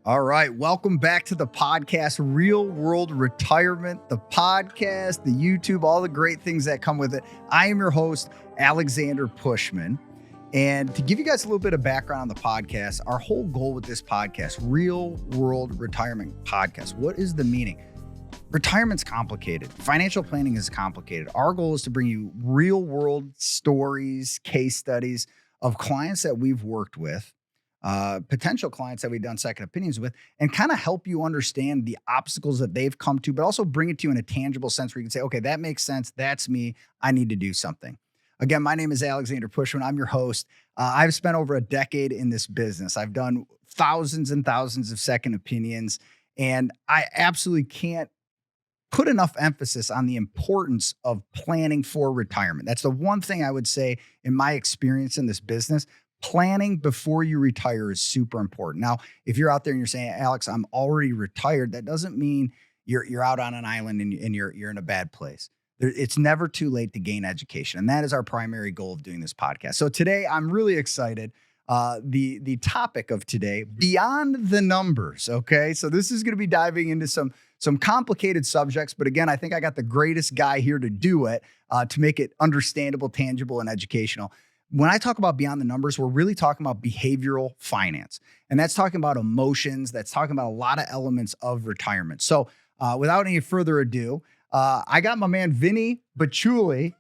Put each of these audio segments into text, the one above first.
All right. Welcome back to the podcast, Real World Retirement, the podcast, the YouTube, all the great things that come with it. I am your host, Alexander Pushman. And to give you guys a little bit of background on the podcast, our whole goal with this podcast, Real World Retirement Podcast, what is the meaning? Retirement's complicated. Financial planning is complicated. Our goal is to bring you real world stories, case studies of clients that we've worked with, potential clients that we've done second opinions with, and kind of help you understand the obstacles that they've come to, but also bring it to you in a tangible sense where you can say, okay, that makes sense. That's me. I need to do something. Again, my name is Alexander Pushman. I'm your host. I've spent over a decade in this business. I've done thousands and thousands of second opinions, and I absolutely can't put enough emphasis on the importance of planning for retirement. That's the one thing I would say in my experience in this business. Planning before you retire is super important. Now, if you're out there and you're saying, Alex, I'm already retired, that doesn't mean you're out on an island and you're in a bad place. It's never too late to gain education. And that is our primary goal of doing this podcast. So today I'm really excited. The topic of today, beyond the numbers. Okay. So this is going to be diving into some complicated subjects, but again, I think I got the greatest guy here to do it, to make it understandable, tangible, and educational. When I talk about beyond the numbers, we're really talking about behavioral finance. And that's talking about emotions. That's talking about a lot of elements of retirement. So without any further ado, I got my man, Vinnie Pucillo.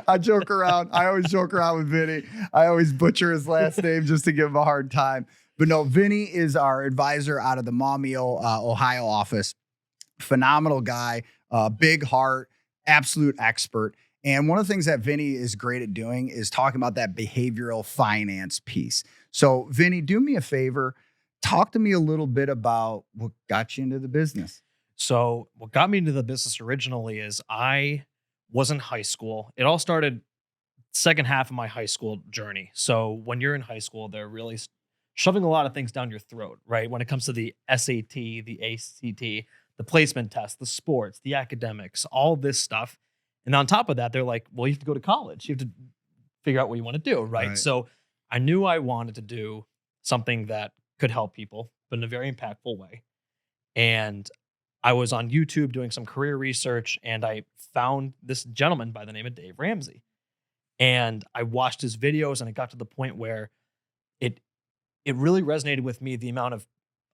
I joke around. I always joke around with Vinnie. I always butcher his last name just to give him a hard time. But no, Vinnie is our advisor out of the Maumee, Ohio office. Phenomenal guy, big heart, absolute expert. And one of the things that Vinnie is great at doing is talking about that behavioral finance piece. So Vinnie, do me a favor. Talk to me a little bit about what got you into the business. So what got me into the business originally is I was in high school. It all started second half of my high school journey. So when you're in high school, they're really shoving a lot of things down your throat, right? When it comes to the SAT, the ACT, the placement test, the sports, the academics, all this stuff. And on top of that, they're like, well, you have to go to college. You have to figure out what you want to do, right? So I knew I wanted to do something that could help people, but in a very impactful way. And I was on YouTube doing some career research, and I found this gentleman by the name of Dave Ramsey. And I watched his videos, and it got to the point where it really resonated with me, the amount of,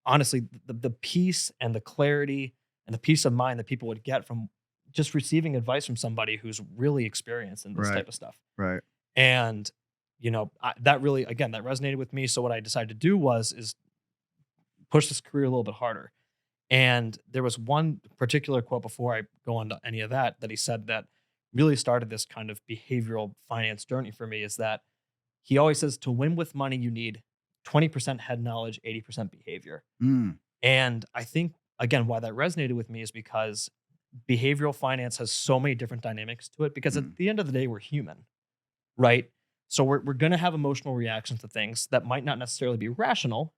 honestly, the peace and the clarity and the peace of mind that people would get from just receiving advice from somebody who's really experienced in this type of stuff. Right. And, that really, again, that resonated with me. So what I decided to do is push this career a little bit harder. And there was one particular quote before I go on to any of that he said that really started this kind of behavioral finance journey for me, is that he always says, to win with money, you need 20% head knowledge, 80% behavior. And I think, again, why that resonated with me is because behavioral finance has so many different dynamics to it, because at the end of the day, we're human, right? So we're going to have emotional reactions to things that might not necessarily be rational,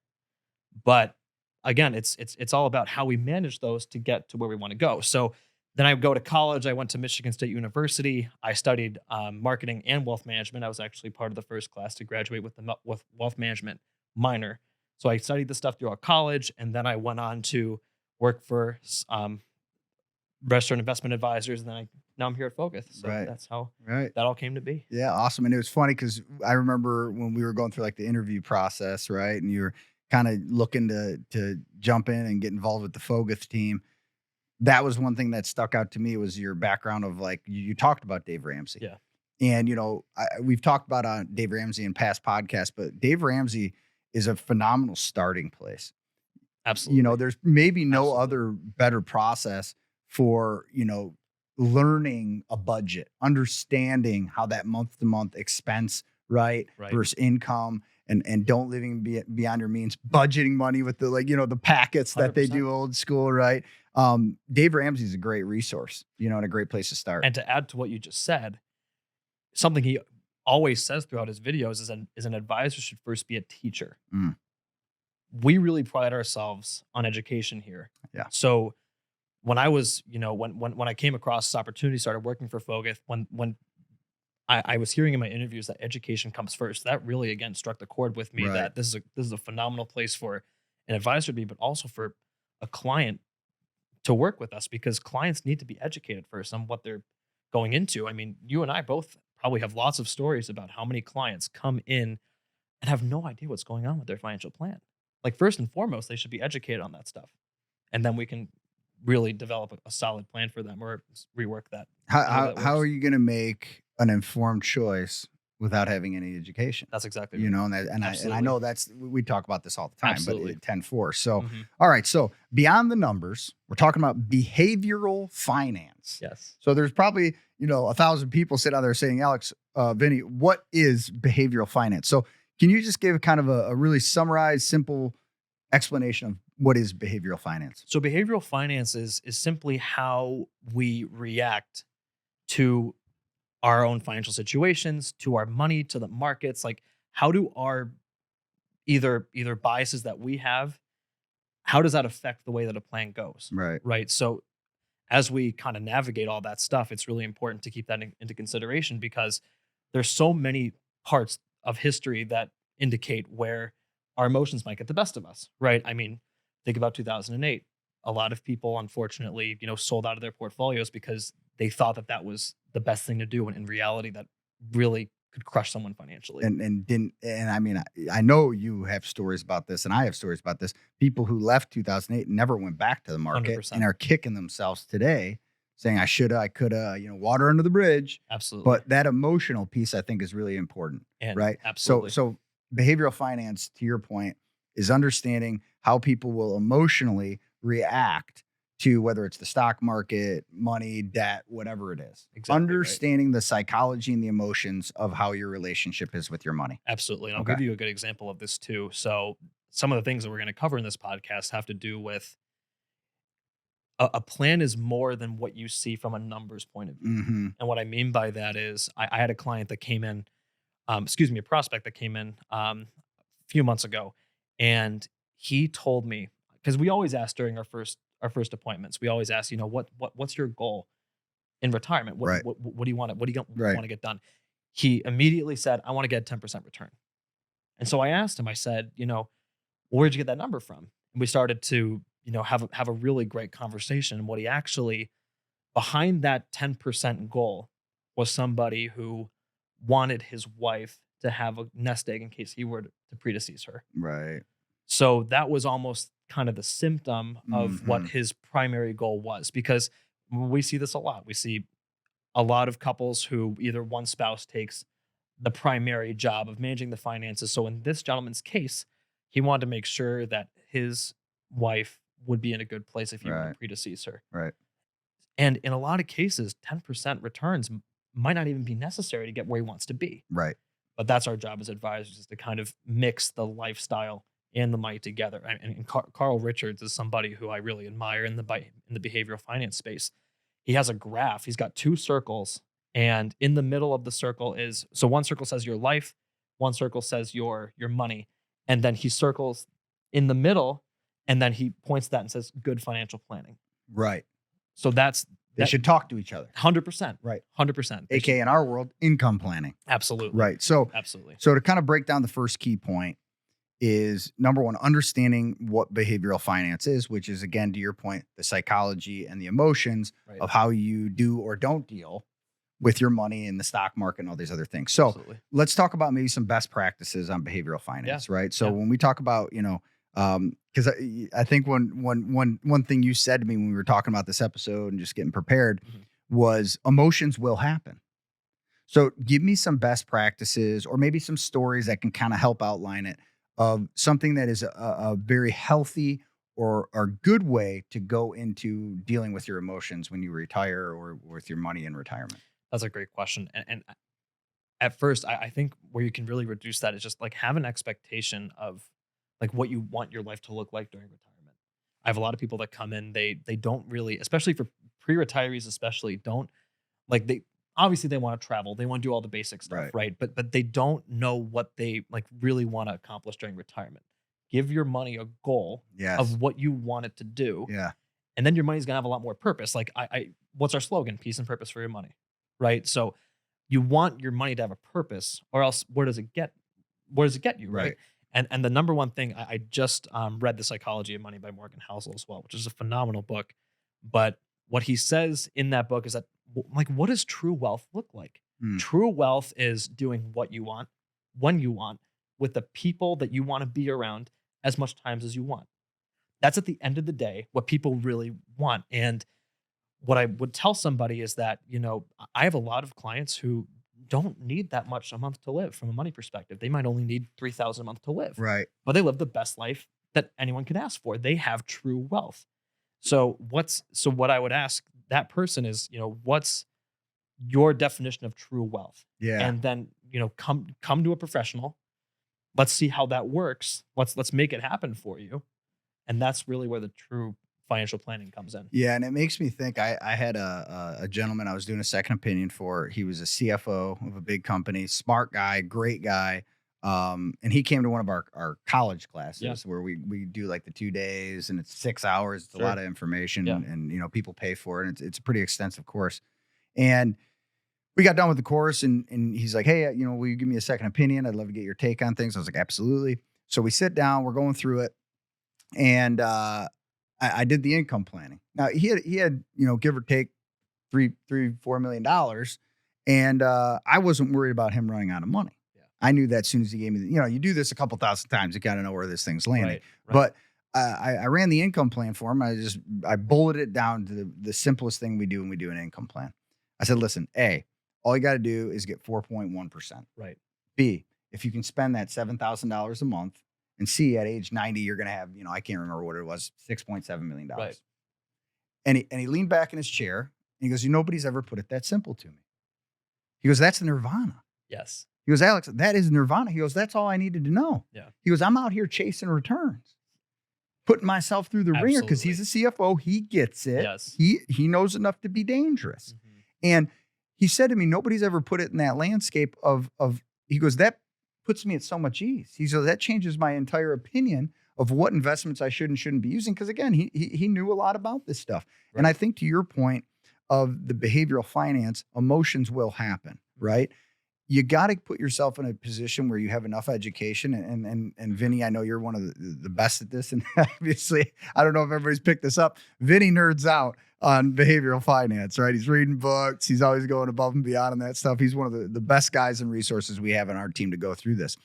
but again, it's all about how we manage those to get to where we want to go. So then I go to college. I went to Michigan State University. I studied marketing and wealth management. I was actually part of the first class to graduate with wealth management minor. So I studied this stuff throughout college, and then I went on to work for restaurant investment advisors, and now I'm here at Foguth. So that's how that all came to be. Yeah, awesome. And it was funny because I remember when we were going through like the interview process, right? And you were kind of looking to jump in and get involved with the Foguth team. That was one thing that stuck out to me, was your background of like, you talked about Dave Ramsey. Yeah. And, we've talked about Dave Ramsey in past podcasts, but Dave Ramsey is a phenomenal starting place. Absolutely. There's maybe no other better process for, learning a budget, understanding how that month to month expense, right, versus income, and don't living beyond your means, budgeting money with the, the packets that 100%. They do old school, right? Dave Ramsey is a great resource, and a great place to start. And to add to what you just said, something he always says throughout his videos is an advisor should first be a teacher. We really pride ourselves on education here. Yeah. So when I was, when I came across this opportunity, started working for Foguth, when I was hearing in my interviews that education comes first. That really, again, struck the chord with me Right. that this is a phenomenal place for an advisor to be, but also for a client to work with us, because clients need to be educated first on what they're going into. I mean, you and I both probably have lots of stories about how many clients come in and have no idea what's going on with their financial plan. Like, first and foremost, they should be educated on that stuff. And then we can really develop a solid plan for them, or rework that. How are you going to make an informed choice without having any education? That's exactly You right. know, and I Absolutely. know we talk about this all the time, Absolutely. but 10-4. So, Mhm. all right. So beyond the numbers, we're talking about behavioral finance. Yes. So there's probably, 1,000 people sitting out there saying, Alex, Vinnie, what is behavioral finance? So can you just give kind of a really summarized, simple explanation of what is behavioral finance? So behavioral finance is simply how we react to our own financial situations, to our money, to the markets. Like, how do our either biases that we have, how does that affect the way that a plan goes? Right. Right. So as we kind of navigate all that stuff, it's really important to keep that into consideration, because there's so many parts of history that indicate where our emotions might get the best of us, right? I mean, think about 2008. A lot of people, unfortunately, sold out of their portfolios because they thought that that was the best thing to do, when in reality, that really could crush someone financially. And I mean, I know you have stories about this, and I have stories about this. People who left 2008 never went back to the market 100%. and are kicking themselves today, saying I shoulda, I coulda, water under the bridge. Absolutely. But that emotional piece, I think, is really important, And right? absolutely. So behavioral finance, to your point, is understanding how people will emotionally react to whether it's the stock market, money, debt, whatever it is. Exactly right. Understanding the psychology and the emotions of how your relationship is with your money. Absolutely. And I'll Okay. give you a good example of this too. So some of the things that we're going to cover in this podcast have to do with a plan is more than what you see from a numbers point of view. Mm-hmm. And what I mean by that is I had a client that came in, a prospect that came in a few months ago, and he told me, because we always ask during our first appointments, we always ask, what's your goal in retirement? Right. What do you want to Right. want to get done? He immediately said, I want to get a 10% return. And so I asked him, I said, where'd you get that number from? And we started to, have a really great conversation. And what he actually, behind that 10% goal, was somebody who wanted his wife to have a nest egg in case he were to predecease her. Right. So that was almost kind of the symptom of what Mhm. his primary goal was, because we see this a lot. We see a lot of couples who either one spouse takes the primary job of managing the finances. So in this gentleman's case, he wanted to make sure that his wife would be in a good place if he were to Right. predecease her. Right. And in a lot of cases, 10% returns might not even be necessary to get where he wants to be. Right. But that's our job as advisors, is to kind of mix the lifestyle and the money together. And Carl Richards is somebody who I really admire in the behavioral finance space. He has a graph. He's got two circles, and in the middle of the circle is, so one circle says your life, one circle says your money, and then he circles in the middle, and then he points to that and says good financial planning. Right. So They should talk to each other. 100%. Right. 100%. AKA in our world, income planning. Absolutely. Right. So Absolutely. to kind of break down the first key point is, number one, understanding what behavioral finance is, which is, again, to your point, the psychology and the emotions Right. of how you do or don't deal with your money in the stock market and all these other things. So Absolutely. let's talk about maybe some best practices on behavioral finance, right? So Yeah. when we talk about, because I think one thing you said to me when we were talking about this episode and just getting prepared Mhm. was emotions will happen. So give me some best practices or maybe some stories that can kind of help outline it of something that is a very healthy or good way to go into dealing with your emotions when you retire or with your money in retirement. That's a great question. And at first, I think where you can really reduce that is just like have an expectation of like what you want your life to look like during retirement. I have a lot of people that come in, they don't really, especially for pre-retirees, especially don't like they obviously they want to travel, they want to do all the basic stuff, right? But they don't know what they like really want to accomplish during retirement. Give your money a goal Yes. of what you want it to do. Yeah. And then your money's gonna have a lot more purpose. Like I what's our slogan? Peace and purpose for your money. Right. So you want your money to have a purpose, or else where does it get you, right? Right. And the number one thing, I just read The Psychology of Money by Morgan Housel as well, which is a phenomenal book. But what he says in that book is that, like, what does true wealth look like? Mm. True wealth is doing what you want, when you want, with the people that you want to be around as much times as you want. That's at the end of the day what people really want. And what I would tell somebody is that, I have a lot of clients who don't need that much a month to live from a money perspective. They might only need 3,000 a month to live, Right. but they live the best life that anyone could ask for. They have true wealth. So what I would ask that person is, what's your definition of true wealth? Yeah. And then, come to a professional. Let's see how that works. Let's make it happen for you. And that's really where the true financial planning comes in. Yeah, and it makes me think. I had a gentleman I was doing a second opinion for. He was a CFO of a big company, smart guy, great guy. And he came to one of our college classes where we do like the 2 days, and it's 6 hours. It's a lot of information, and people pay for it. And it's a pretty extensive course. And we got done with the course, and he's like, "Hey, will you give me a second opinion? I'd love to get your take on things." I was like, "Absolutely." So we sit down, we're going through it, and I did the income planning. Now he had give or take $4 million, and I wasn't worried about him running out of money. Yeah. I knew that as soon as he gave me, you do this a couple thousand times, you got to know where this thing's landing. Right. But I ran the income plan for him. I bulleted it down to the simplest thing we do when we do an income plan. I said, listen, A, all you got to do is get 4.1%. Right. B, if you can spend that $7,000 a month. And C, at age 90, you're going to have, I can't remember what it was, $6.7 million. Right. And he leaned back in his chair and he goes, nobody's ever put it that simple to me. He goes, that's nirvana. Yes. He goes, Alex, that is nirvana. He goes, that's all I needed to know. Yeah. He goes, I'm out here chasing returns, putting myself through the ringer because he's a CFO. He gets it. Yes. He knows enough to be dangerous. Mm-hmm. And he said to me, nobody's ever put it in that landscape of he goes, that puts me at so much ease. He said, that changes my entire opinion of what investments I should and shouldn't be using. Because again, he knew a lot about this stuff. Right. And I think to your point of the behavioral finance, emotions will happen, right? You got to put yourself in a position where you have enough education. And Vinnie, I know you're one of the best at this. And obviously, I don't know if everybody's picked this up. Vinnie nerds out on behavioral finance, right? He's reading books. He's always going above and beyond on that stuff. He's one of the best guys and resources we have in our team to go through this.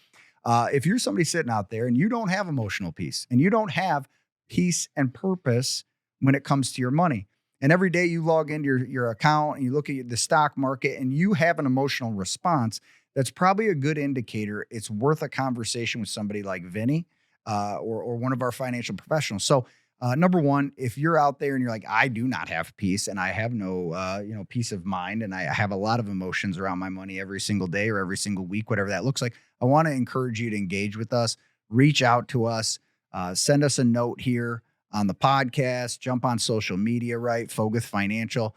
If you're somebody sitting out there and you don't have emotional peace and you don't have peace and purpose when it comes to your money, and every day you log into your account and you look at the stock market and you have an emotional response, that's probably a good indicator it's worth a conversation with somebody like Vinnie or one of our financial professionals. So number one, if you're out there and you're like, I do not have peace and I have no peace of mind and I have a lot of emotions around my money every single day or every single week, whatever that looks like, I want to encourage you to engage with us, reach out to us, send us a note here on the podcast, jump on social media, right? Foguth Financial.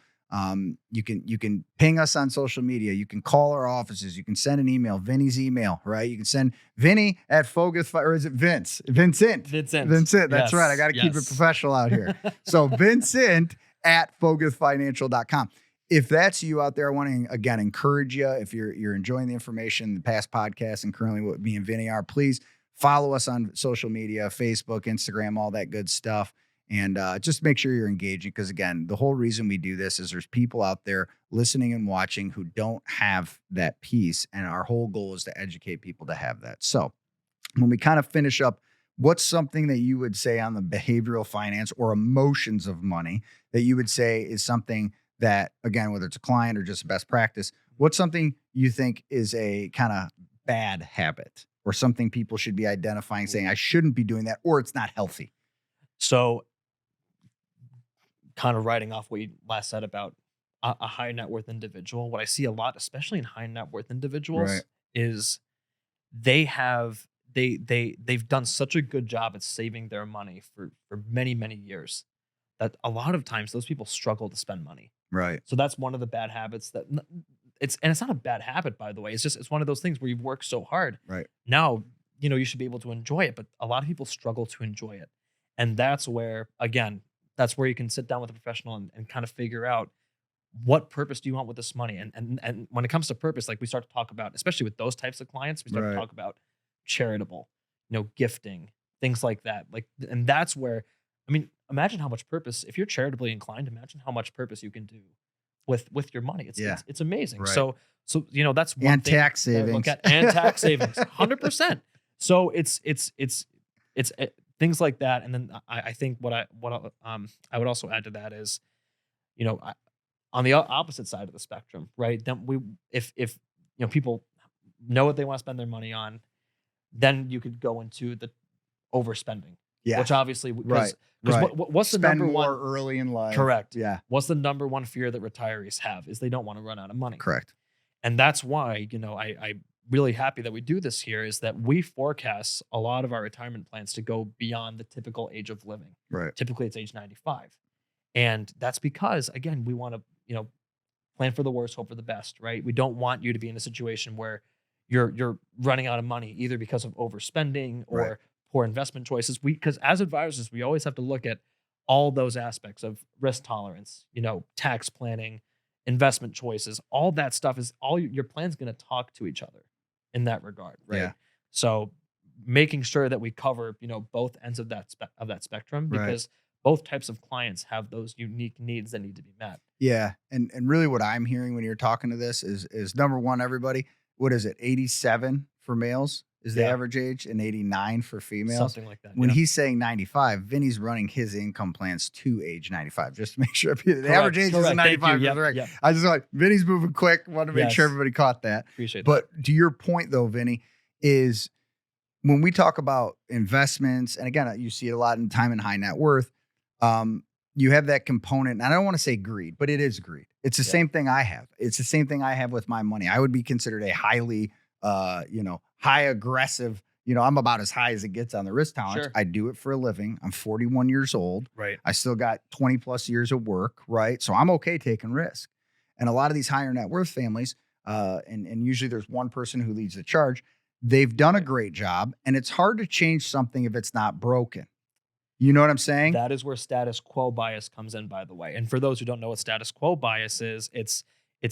You can ping us on social media. You can call our offices. You can send an email, Vinnie's email, right? You can send Vinnie at Foguth, or is it Vince? Vincent. Vincent. That's right. I got to keep it professional out here. So Vincent at FoguthFinancial.com. If that's you out there, I want to, again, encourage you. If you're enjoying the information, the past podcasts, and currently what me and Vinnie are, please follow us on social media, Facebook, Instagram, all that good stuff. And just make sure you're engaging because, again, the whole reason we do this is there's people out there listening and watching who don't have that piece. And our whole goal is to educate people to have that. So when we kind of finish up, what's something that you would say on the behavioral finance or emotions of money that you would say is something that, again, whether it's a client or just a best practice, what's something you think is a kind of bad habit or something people should be identifying, saying, I shouldn't be doing that, or it's not healthy? So kind of writing off what you last said about a high net worth individual, what I see a lot, especially in high net worth individuals, Right. is they've done such a good job at saving their money for many, many years that a lot of times those people struggle to spend money. Right. So that's one of the bad habits that it's not a bad habit, by the way. It's one of those things where you've worked so hard. Right. Now, you should be able to enjoy it, but a lot of people struggle to enjoy it. And that's where, again, you can sit down with a professional and kind of figure out what purpose do you want with this money? And when it comes to purpose, like we start to talk about, especially with those types of clients, we start to talk about charitable, gifting, things like that. Like, and that's where, I mean, imagine how much purpose, if you're charitably inclined, imagine how much purpose you can do with your money. It's amazing. Right. So, that's one and thing tax that I look savings. at, and tax savings, 100%. So it's things like that. And then I think what I would also add to that is, on the opposite side of the spectrum, right? Then if people know what they want to spend their money on, then you could go into the overspending, which obviously, because what's the Spend number more one early in life? Correct. Yeah. What's the number one fear that retirees have is they don't want to run out of money. Correct. And that's why, I'm really happy that we do this here, is that we forecast a lot of our retirement plans to go beyond the typical age of living. Right. Typically it's age 95. And that's because, again, we want to, plan for the worst, hope for the best, right? We don't want you to be in a situation where you're running out of money either because of overspending or poor investment choices. Because as advisors, we always have to look at all those aspects of risk tolerance, tax planning, investment choices, all that stuff is all your plan's going to talk to each other in that regard, right? Yeah. So making sure that we cover, both ends of that spectrum, because both types of clients have those unique needs that need to be met. Yeah. And really what I'm hearing when you're talking to this is number one, everybody, what is it? 87 for males is the average age, and 89 for females. Something like that. When he's saying 95, Vinny's running his income plans to age 95, just to make sure the average age is 95. Yep. I just like, Vinny's moving quick. Want to make sure everybody caught that. Appreciate that. But to your point though, Vinny, is when we talk about investments, and again, you see it a lot in time and high net worth, you have that component, and I don't want to say greed, but it is greed. It's the same thing I have. It's the same thing I have with my money. I would be considered a highly, high aggressive, I'm about as high as it gets on the risk tolerance. Sure. I do it for a living. I'm 41 years old. Right. I still got 20 plus years of work. Right. So I'm okay taking risk. And a lot of these higher net worth families, and usually there's one person who leads the charge. They've done a great job, and it's hard to change something if it's not broken. You know what I'm saying? That is where status quo bias comes in, by the way. And for those who don't know what status quo bias is, it's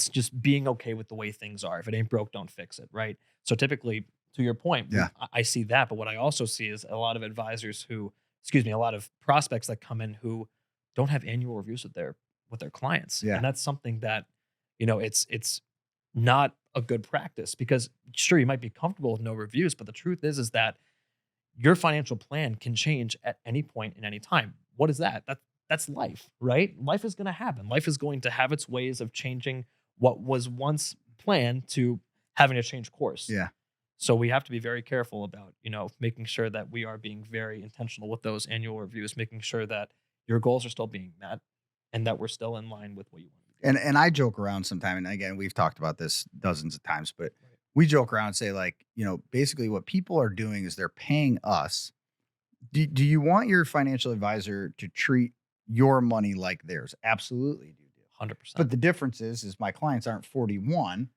just being okay with the way things are. If it ain't broke, don't fix it, right? So typically, to your point, I see that. But what I also see is a lot of advisors a lot of prospects that come in who don't have annual reviews with their clients. Yeah. And that's something that, it's not a good practice, because sure, you might be comfortable with no reviews, but the truth is that your financial plan can change at any point in any time. What is that? That's life, right? Life is going to happen. Life is going to have its ways of changing what was once planned to having to change course. Yeah. So we have to be very careful about, making sure that we are being very intentional with those annual reviews, making sure that your goals are still being met and that we're still in line with what you want to do. And I joke around sometime, and again, we've talked about this dozens of times, but we joke around and say, like, basically what people are doing is they're paying us. Do you want your financial advisor to treat your money like theirs? Absolutely. 100%. But the difference is my clients aren't 41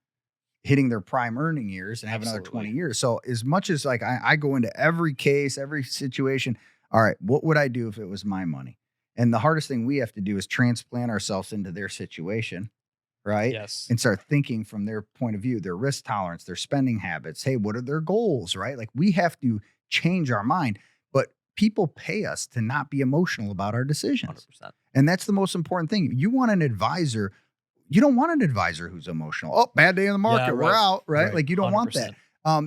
hitting their prime earning years and have another 20 years. So as much as like I go into every case, every situation, all right, what would I do if it was my money? And the hardest thing we have to do is transplant ourselves into their situation. Right. Yes. And start thinking from their point of view, their risk tolerance, their spending habits. Hey, what are their goals? Right. Like we have to change our mind, but people pay us to not be emotional about our decisions. 100%. And that's the most important thing. You want an advisor. You don't want an advisor who's emotional. Oh, bad day in the market. We're out. Right. Like you don't 100%. want that.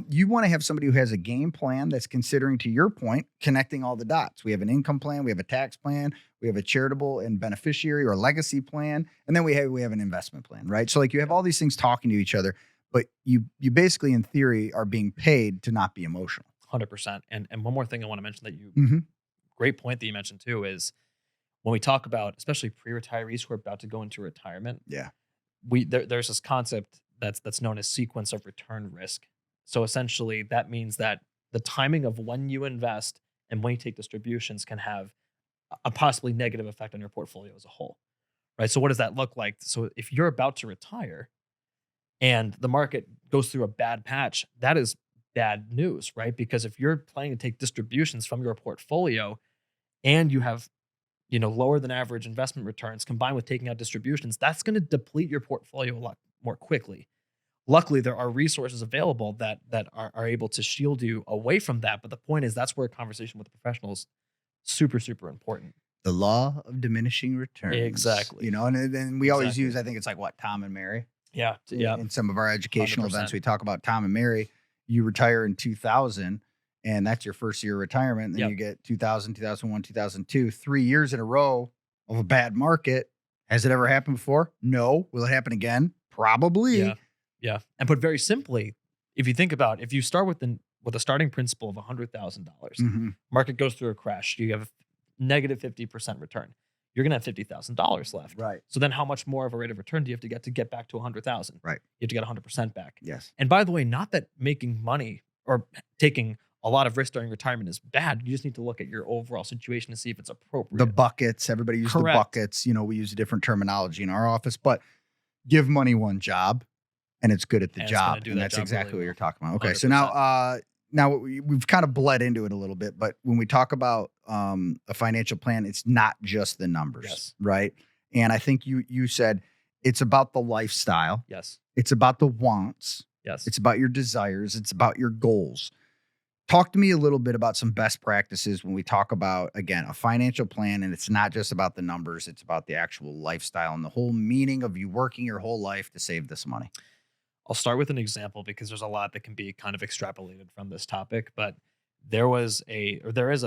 You want to have somebody who has a game plan that's considering, to your point, connecting all the dots. We have an income plan, we have a tax plan, we have a charitable and beneficiary or legacy plan, and then we have an investment plan, right? So like you have all these things talking to each other, but you basically, in theory, are being paid to not be emotional. 100%. And one more thing I want to mention that you, great point that you mentioned too, is when we talk about, especially pre-retirees who are about to go into retirement, there's this concept that's known as sequence of return risk. So essentially, that means that the timing of when you invest and when you take distributions can have a possibly negative effect on your portfolio as a whole, right? So what does that look like? So if you're about to retire and the market goes through a bad patch, that is bad news, right? Because if you're planning to take distributions from your portfolio and you have lower than average investment returns combined with taking out distributions, that's going to deplete your portfolio a lot more quickly. Luckily, there are resources available that are able to shield you away from that. But the point is, that's where a conversation with the professional is super, super important. The law of diminishing returns. Exactly. And then we always use, I think it's like what, Tom and Mary? Yeah. In some of our educational 100%. events, we talk about Tom and Mary. You retire in 2000, and that's your first year of retirement. Then you get 2000, 2001, 2002, 3 years in a row of a bad market. Has it ever happened before? No. Will it happen again? Probably. Yeah. And put very simply, if you think about, if you start with a starting principle of $100,000, market goes through a crash, you have a negative 50% return. You're going to have $50,000 left. Right. So then how much more of a rate of return do you have to get back to 100,000? Right. You have to get 100% back. Yes. And by the way, not that making money or taking a lot of risk during retirement is bad. You just need to look at your overall situation to see if it's appropriate. The buckets, everybody uses the buckets. We use a different terminology in our office, but give money one job and it's good at the job. And that's exactly what you're talking about. Okay. 100%. So now we've kind of bled into it a little bit, but when we talk about a financial plan, it's not just the numbers, right? And I think you said it's about the lifestyle. Yes. It's about the wants. Yes. It's about your desires. It's about your goals. Talk to me a little bit about some best practices when we talk about, again, a financial plan, and it's not just about the numbers. It's about the actual lifestyle and the whole meaning of you working your whole life to save this money. I'll start with an example because there's a lot that can be kind of extrapolated from this topic, but there is a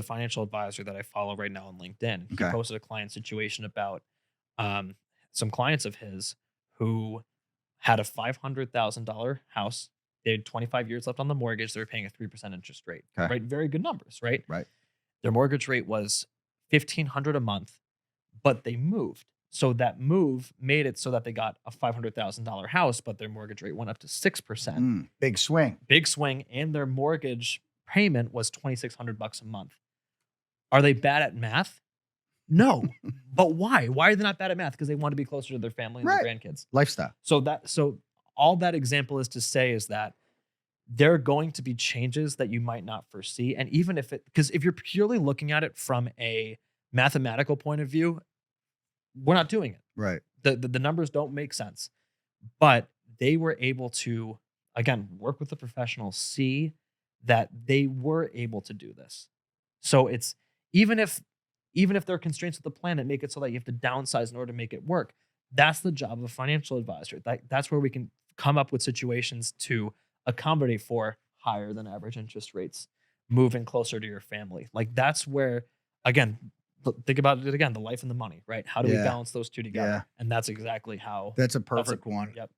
financial advisor that I follow right now on LinkedIn. He posted a client situation about some clients of his who had a $500,000 house. They had 25 years left on the mortgage. They were paying a 3% interest rate, right? Very good numbers, right? Right. Their mortgage rate was $1,500 a month, but they moved. So that move made it so that they got a $500,000 house, but their mortgage rate went up to 6%. Big swing. Big swing. And their mortgage payment was $2,600 a month. Are they bad at math? No. But why? Why are they not bad at math? Because they want to be closer to their family and their grandkids. Lifestyle. So all that example is to say is that there are going to be changes that you might not foresee. And even because if you're purely looking at it from a mathematical point of view, we're not doing it. Right. The numbers don't make sense. But they were able to, again, work with the professionals, see that they were able to do this. So it's even if there are constraints with the plan that make it so that you have to downsize in order to make it work, that's the job of a financial advisor. That's where we can come up with situations to accommodate for higher than average interest rates, moving closer to your family. Like that's where, again, think about it again, the life and the money, right? How do we balance those two together? Yeah. And that's exactly how. That's a perfect one. Yep.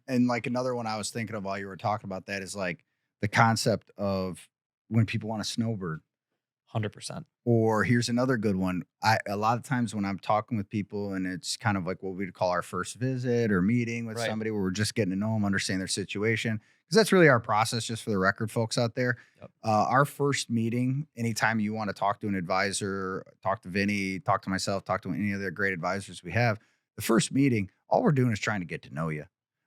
And like another one I was thinking of while you were talking about that is like the concept of when people want a snowbird. 100%. Or here's another good one. A lot of times when I'm talking with people and it's kind of like what we'd call our first visit or meeting with somebody where we're just getting to know them, understand their situation. Because that's really our process, just for the record, folks out there. Yep. Our first meeting, anytime you want to talk to an advisor, talk to Vinnie, talk to myself, talk to any of the great advisors we have, the first meeting, all we're doing is trying to get to know you.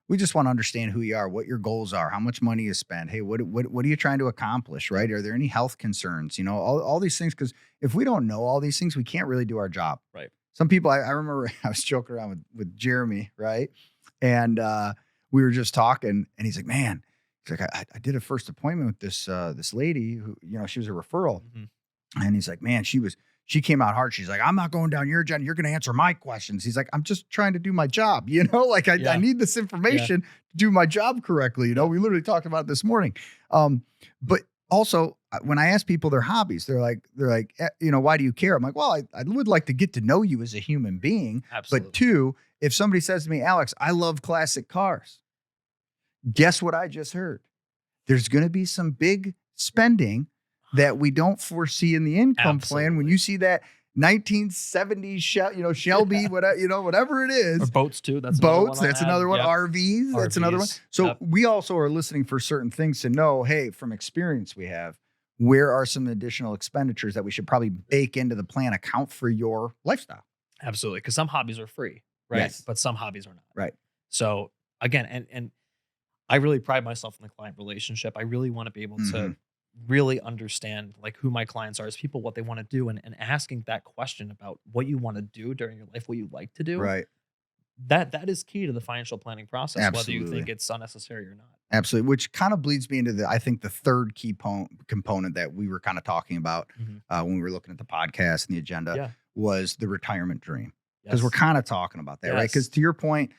We just want to understand who you are, what your goals are, how much money you spend. Hey, what are you trying to accomplish, right? Are there any health concerns? All these things, because if we don't know all these things, we can't really do our job. Right. Some people, I remember I was joking around with Jeremy, right? And we were just talking, and he's like, man, he's like, I did a first appointment with this lady who, she was a referral. Mm-hmm. And he's like, man, she came out hard. She's like, I'm not going down your agenda. You're going to answer my questions. He's like, I'm just trying to do my job. I need this information to do my job correctly. We literally talked about it this morning. But also when I ask people their hobbies, they're like, why do you care? I'm like, well, I would like to get to know you as a human being. Absolutely. But two, if somebody says to me, Alex, I love classic cars. Guess what I just heard? There's going to be some big spending that we don't foresee in the income plan. When you see that 1970s Shelby, whatever it is, or boats too. That's boats. That's another one. Yep. RVs. That's another one. So we also are listening for certain things to know. Hey, from experience we have, where are some additional expenditures that we should probably bake into the plan, account for your lifestyle? Absolutely, because some hobbies are free, right? Yes. But some hobbies are not. Right. So again, and I really pride myself in the client relationship. I really want to be able to really understand like who my clients are as people, what they want to do, and asking that question about what you want to do during your life, what you like to do. Right. That is key to the financial planning process, whether you think Absolutely. it's unnecessary or not. Absolutely. Which kind of bleeds me into I think the third key component that we were kind of talking about Mhm. when we were looking at the podcast and the agenda Yeah. was the retirement dream. Because Yes. we're kind of talking about that, right? Yes. Because to your point,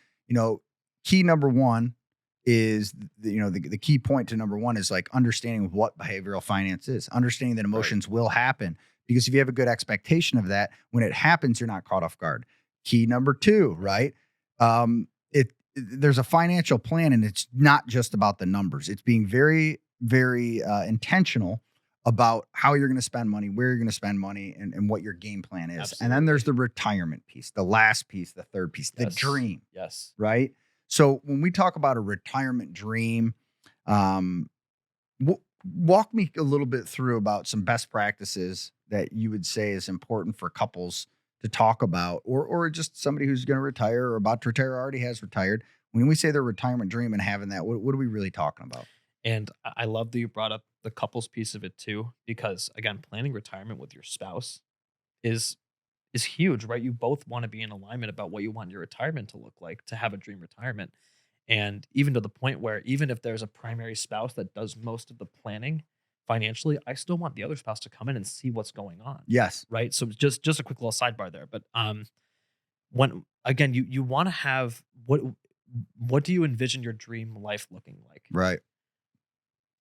key number one is, the key point to number one is like understanding what behavioral finance is, understanding that emotions will happen. Because if you have a good expectation of that, when it happens, you're not caught off guard. Key number two, right? There's a financial plan, and it's not just about the numbers. It's being very, very intentional about how you're going to spend money, where you're going to spend money, and what your game plan is. Absolutely. And then there's the retirement piece, the last piece, the third piece, the Yes. dream, Yes. right? So when we talk about a retirement dream, walk me a little bit through about some best practices that you would say is important for couples to talk about, or just somebody who's going to retire or about to retire or already has retired. When we say their retirement dream and having that, what are we really talking about? And I love that you brought up the couples piece of it too, because again, planning retirement with your spouse is huge, right? You both want to be in alignment about what you want your retirement to look like, to have a dream retirement. And even to the point where even if there's a primary spouse that does most of the planning financially, I still want the other spouse to come in and see what's going on. Yes. Right. So just a quick little sidebar there. But when again, you want to have what do you envision your dream life looking like? Right.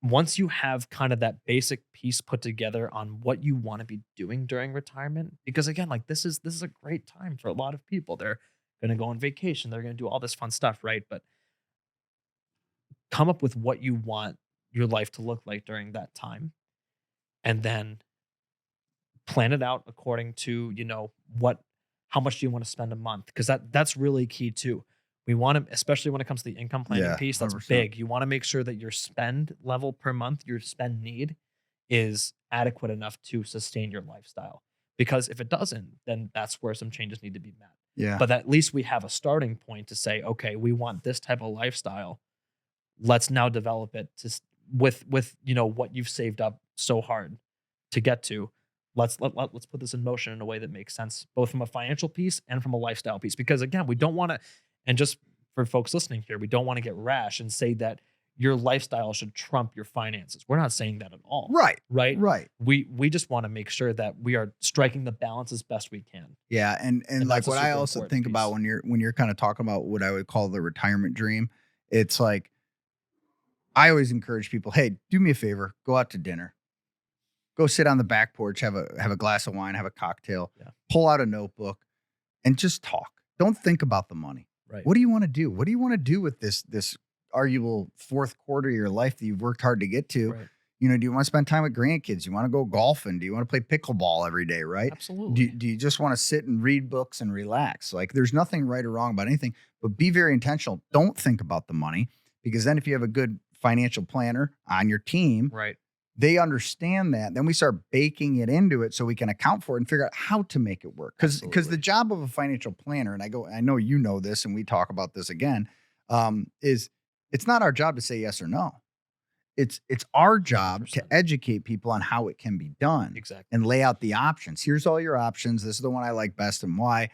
Once you have kind of that basic piece put together on what you want to be doing during retirement, because again, like this is a great time for a lot of people. They're going to go on vacation, they're going to do all this fun stuff, right? But come up with what you want your life to look like during that time, and then plan it out according to how much do you want to spend a month, because that's really key too. We want to, especially when it comes to the income planning piece, that's 100%. big. You want to make sure that your spend level per month, your spend need, is adequate enough to sustain your lifestyle. Because if it doesn't, then that's where some changes need to be met. Yeah. But at least we have a starting point to say, okay, we want this type of lifestyle. Let's now develop it with what you've saved up so hard to get to. Let's put this in motion in a way that makes sense, both from a financial piece and from a lifestyle piece. Because again, we don't want to, and just for folks listening here, we don't want to get rash and say that your lifestyle should trump your finances. We're not saying that at all. Right. Right. Right. We just want to make sure that we are striking the balance as best we can. Yeah. And like that's a what I super also important think about piece. when you're kind of talking about what I would call the retirement dream, it's like, I always encourage people, hey, do me a favor, go out to dinner. Go sit on the back porch, have a glass of wine, have a cocktail, pull out a notebook, and just talk. Don't think about the money. Right. What do you want to do? What do you want to do with this arguable fourth quarter of your life that you've worked hard to get to? Right. Do you want to spend time with grandkids? Do you want to go golfing? Do you want to play pickleball every day, right? Absolutely. Do you just want to sit and read books and relax? Like, there's nothing right or wrong about anything, but be very intentional. Don't think about the money, because then if you have a good financial planner on your team, Right. they understand that. Then we start baking it into it so we can account for it and figure out how to make it work. Because the job of a financial planner, and I know you know this, and we talk about this again, is it's not our job to say yes or no. It's our job 100%. to educate people on how it can be done. Exactly. And lay out the options. Here's all your options. This is the one I like best and why.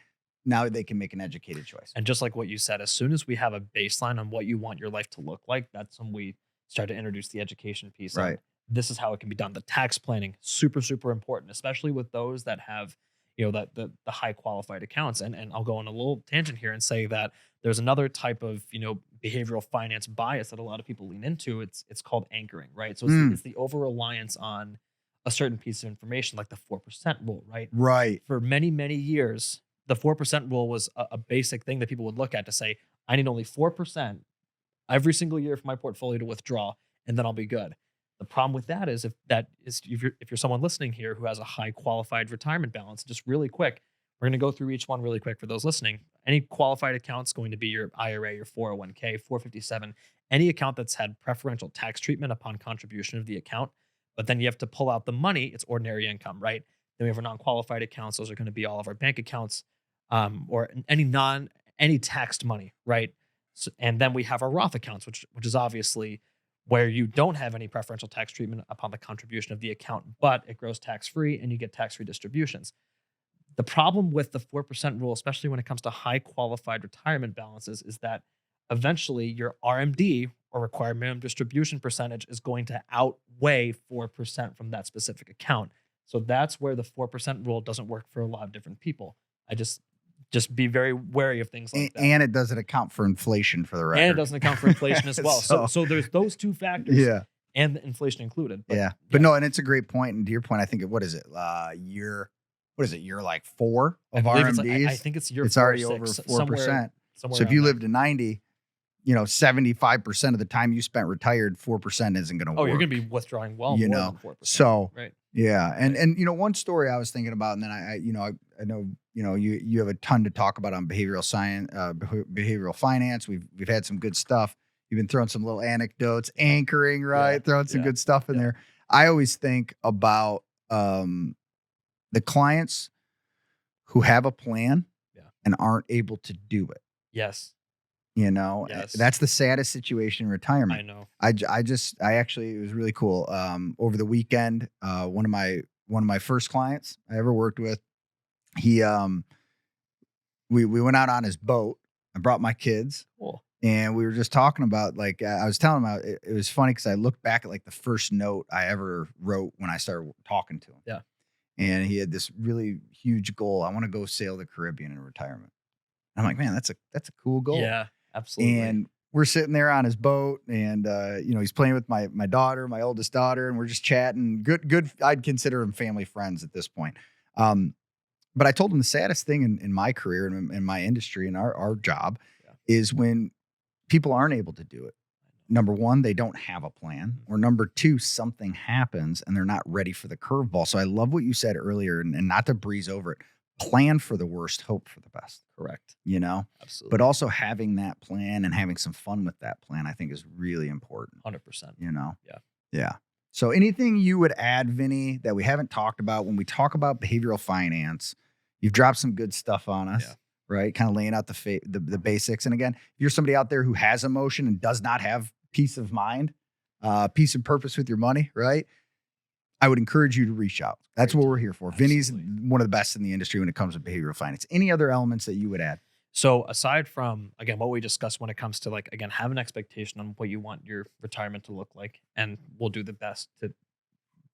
Now they can make an educated choice. And just like what you said, as soon as we have a baseline on what you want your life to look like, that's when we start to introduce the education piece. Right. This is how it can be done. The tax planning, super, super important, especially with those that have, that the high qualified accounts. And I'll go on a little tangent here and say that there's another type of, behavioral finance bias that a lot of people lean into. It's called anchoring, right? So it's the over reliance on a certain piece of information, like the 4% rule, right? Right. For many, many years, the 4% rule was a basic thing that people would look at to say, I need only 4% every single year for my portfolio to withdraw, and then I'll be good. The problem with that is if you're someone listening here who has a high qualified retirement balance, just really quick, we're going to go through each one really quick for those listening. Any qualified account is going to be your IRA, your 401k, 457, any account that's had preferential tax treatment upon contribution of the account. But then you have to pull out the money. It's ordinary income, right? Then we have our non-qualified accounts. Those are going to be all of our bank accounts, or any taxed money, right? So, and then we have our Roth accounts, which is obviously where you don't have any preferential tax treatment upon the contribution of the account, but it grows tax-free and you get tax-free distributions. The problem with the 4% rule, especially when it comes to high qualified retirement balances, is that eventually your RMD, or required minimum distribution percentage, is going to outweigh 4% from that specific account. So that's where the 4% rule doesn't work for a lot of different people. I just be very wary of things like that. And it doesn't account for inflation, for the record. And it doesn't account for inflation as well. So there's those two factors. Yeah. And the inflation included. But no, and it's a great point. And to your point, I think what is it? Year like 4 of RMDs? I think it's year 4. It's already over 4%. So if you live to 90, 75% of the time you spent retired, 4% isn't going to work. Oh, you're going to be withdrawing more than 4%. So right. Yeah. And one story I was thinking about, and then I know, you have a ton to talk about on behavioral science, behavioral finance. We've had some good stuff. You've been throwing some little anecdotes, anchoring, right? Yeah. Throwing some good stuff in there. I always think about the clients who have a plan and aren't able to do it. Yes. Yes. That's the saddest situation in retirement. I know. I actually, it was really cool. Over the weekend, one of my first clients I ever worked with, he, we went out on his boat. I brought my kids. Cool. And we were just talking about, I was telling him, it was funny because I looked back at the first note I ever wrote when I started talking to him. Yeah. And he had this really huge goal. I want to go sail the Caribbean in retirement. And I'm like, man, that's a cool goal. Yeah, absolutely. And we're sitting there on his boat, and he's playing with my daughter, my oldest daughter, and we're just chatting. Good. I'd consider them family friends at this point. But I told him the saddest thing in my career and in my industry and our job is when people aren't able to do it. Number one, they don't have a plan, or number two, something happens and they're not ready for the curveball. So I love what you said earlier, and not to breeze over it. Plan for the worst, hope for the best. Correct. Absolutely. But also having that plan and having some fun with that plan, I think, is really important. 100%. Yeah. So anything you would add, Vinny, that we haven't talked about when we talk about behavioral finance? You've dropped some good stuff on us, right? Kind of laying out the basics. And again, if you're somebody out there who has emotion and does not have peace of mind, peace and purpose with your money, right? I would encourage you to reach out. That's what we're here for. Absolutely. Vinny's one of the best in the industry when it comes to behavioral finance. Any other elements that you would add? So aside from, again, what we discussed when it comes to have an expectation on what you want your retirement to look like, and we'll do the best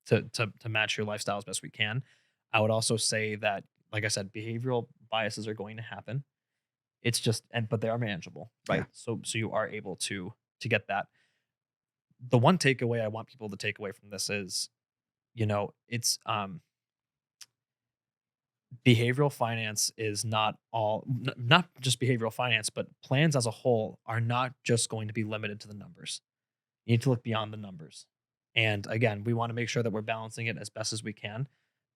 to match your lifestyle as best we can. I would also say that, like I said, behavioral biases are going to happen. It's just, but they are manageable, right? Yeah. So you are able to get that. The one takeaway I want people to take away from this is, it's behavioral finance is not just behavioral finance, but plans as a whole are not just going to be limited to the numbers. You need to look beyond the numbers. And again, we want to make sure that we're balancing it as best as we can.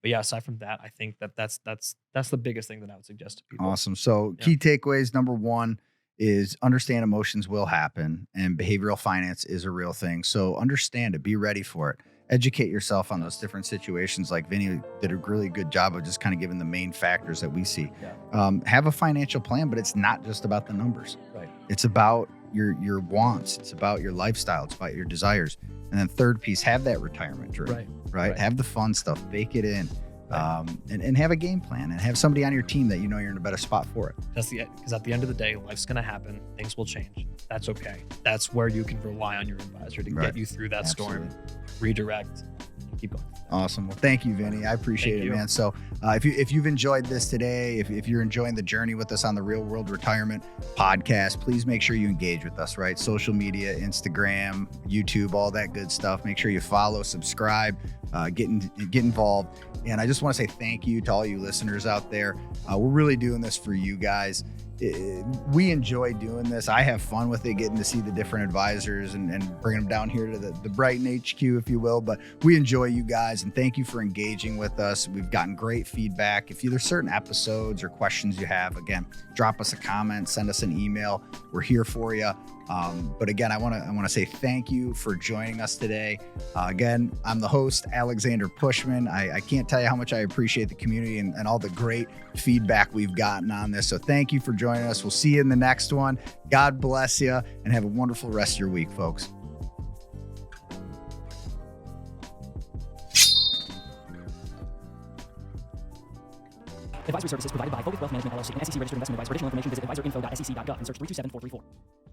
But yeah, aside from that, I think that's the biggest thing that I would suggest to people. Awesome. So key takeaways, number one is understand emotions will happen, and behavioral finance is a real thing. So understand it, be ready for it. Educate yourself on those different situations. Like Vinny did a really good job of just kind of giving the main factors that we see. Yeah. Have a financial plan, but it's not just about the numbers. Right. It's about your wants. It's about your lifestyle. It's about your desires. And then third piece, have that retirement dream. Right. Have the fun stuff, bake it in. And have a game plan, and have somebody on your team that you're in a better spot for it. Because at the end of the day, life's going to happen. Things will change. That's okay. That's where you can rely on your advisor to get you through that storm, redirect, and keep going. Awesome. Well, thank you, Vinny. I appreciate it, man. So if you've enjoyed this today, if you're enjoying the journey with us on the Real World Retirement podcast, please make sure you engage with us, right? Social media, Instagram, YouTube, all that good stuff. Make sure you follow, subscribe, get involved. And I just want to say thank you to all you listeners out there. We're really doing this for you guys. We enjoy doing this. I have fun with it, getting to see the different advisors and bringing them down here to the Brighton HQ, if you will. But we enjoy you guys, and thank you for engaging with us. We've gotten great feedback. If there's certain episodes or questions you have, again, drop us a comment, send us an email. We're here for you. But again, I want to say thank you for joining us today. Again, I'm the host, Alexander Pushman. I can't tell you how much I appreciate the community and all the great feedback we've gotten on this. So thank you for joining us. We'll see you in the next one. God bless you, and have a wonderful rest of your week, folks. Advisory services provided by Foguth Wealth Management LLC, an SEC registered investment advisor. For additional information, visit advisorinfo.sec.gov and search 327434.